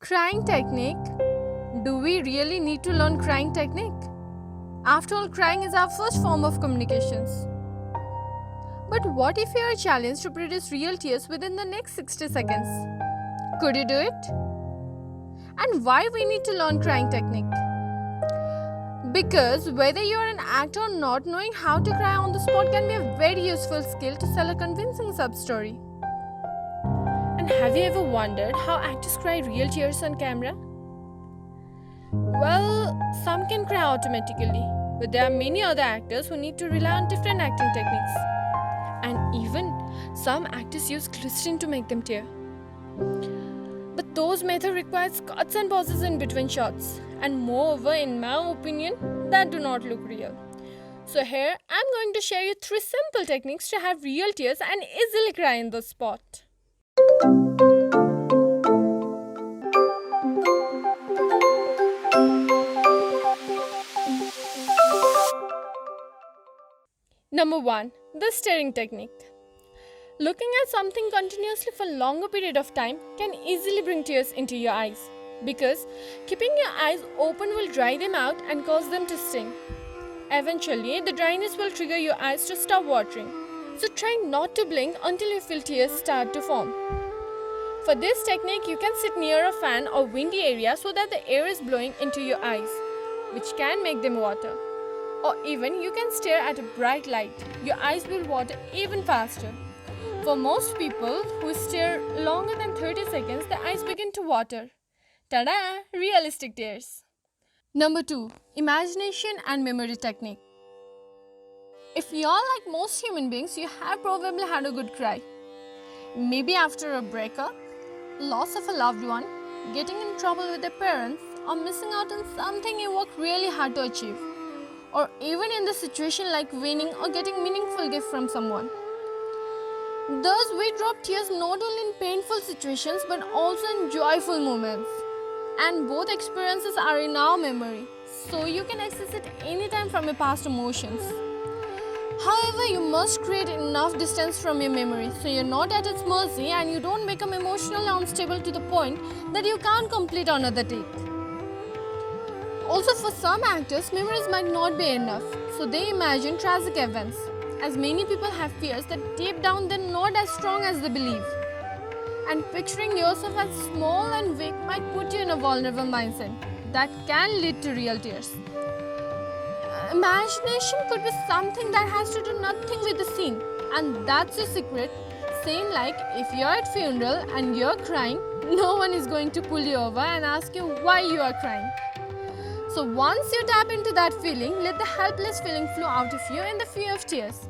Crying technique? Do we really need to learn crying technique? After all, crying is our first form of communications. But what if you are challenged to produce real tears within the next 60 seconds? Could you do it? And why we need to learn crying technique? Because whether you are an actor or not, knowing how to cry on the spot can be a very useful skill to sell a convincing sub story. And have you ever wondered how actors cry real tears on camera? Well, some can cry automatically, but there are many other actors who need to rely on different acting techniques. And even some actors use glycerin to make them tear. But those methods require cuts and pauses in between shots, and moreover, in my opinion, that do not look real. So here, I'm going to share you 3 simple techniques to have real tears and easily cry in the spot. Number 1. The staring technique. Looking at something continuously for a longer period of time can easily bring tears into your eyes because keeping your eyes open will dry them out and cause them to sting. Eventually, the dryness will trigger your eyes to stop watering. So try not to blink until you feel tears start to form. For this technique, you can sit near a fan or windy area so that the air is blowing into your eyes, which can make them water. Or even you can stare at a bright light. Your eyes will water even faster. For most people who stare longer than 30 seconds, their eyes begin to water. Tada! Realistic tears. Number 2. Imagination and memory technique. If you're like most human beings, you have probably had a good cry. Maybe after a breakup, loss of a loved one, getting in trouble with their parents, or missing out on something you worked really hard to achieve. Or even in the situation like winning or getting meaningful gift from someone. Thus, we drop tears not only in painful situations but also in joyful moments. And both experiences are in our memory, so you can access it anytime from your past emotions. However, you must create enough distance from your memory so you're not at its mercy and you don't become emotionally unstable to the point that you can't complete another take. Also, for some actors, memories might not be enough, so they imagine tragic events, as many people have fears that deep down they're not as strong as they believe. And picturing yourself as small and weak might put you in a vulnerable mindset that can lead to real tears. Imagination could be something that has to do nothing with the scene, and that's your secret. Saying like, if you're at funeral and you're crying, no one is going to pull you over and ask you why you are crying. So once you tap into that feeling, let the helpless feeling flow out of you in the fear of tears.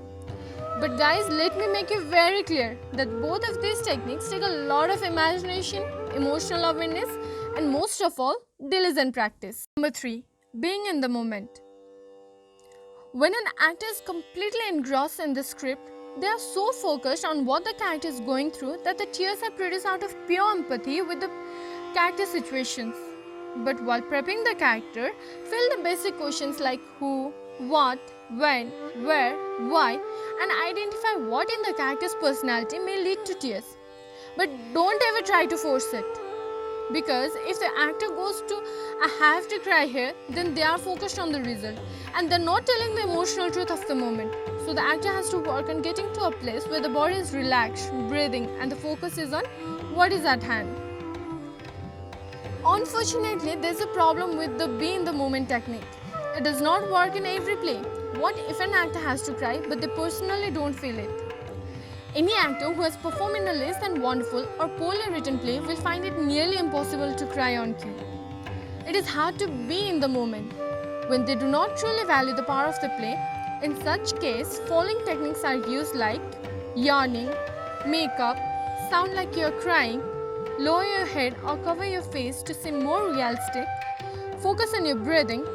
But guys, let me make it very clear that both of these techniques take a lot of imagination, emotional awareness, and most of all, diligent practice. Number 3. Being in the moment. When an actor is completely engrossed in the script, they are so focused on what the character is going through that the tears are produced out of pure empathy with the character situations. But while prepping the character, fill the basic questions like who, what, when, where, why, and identify what in the character's personality may lead to tears. But don't ever try to force it. Because if the actor goes to I have to cry here, then they are focused on the result and they're not telling the emotional truth of the moment. So the actor has to work on getting to a place where the body is relaxed, breathing, and the focus is on what is at hand. Unfortunately, there's a problem with the be in the moment technique. It does not work in every play. What if an actor has to cry but they personally don't feel it? Any actor who has performed in a less than wonderful or poorly written play will find it nearly impossible to cry on cue. It is hard to be in the moment when they do not truly value the power of the play. In such case, following techniques are used like yawning, makeup, sound like you're crying, lower your head or cover your face to seem more realistic, focus on your breathing,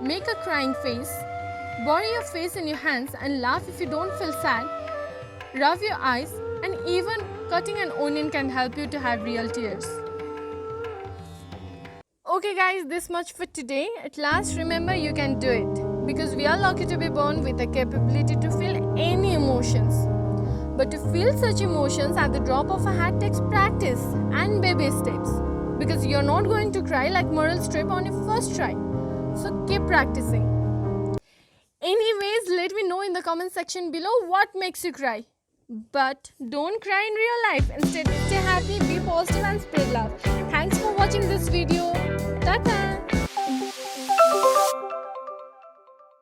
make a crying face, bury your face in your hands and laugh if you don't feel sad, rub your eyes, and even cutting an onion can help you to have real tears. Okay guys, this much for today. At last, remember you can do it because we are lucky to be born with the capability to feel any emotions. But to feel such emotions at the drop of a hat takes practice and baby steps. because you're not going to cry like Meryl Streep on your first try. So keep practicing. Anyways, let me know in the comment section below what makes you cry. But don't cry in real life. Instead, stay happy, be positive, and spread love. Thanks for watching this video. Tata!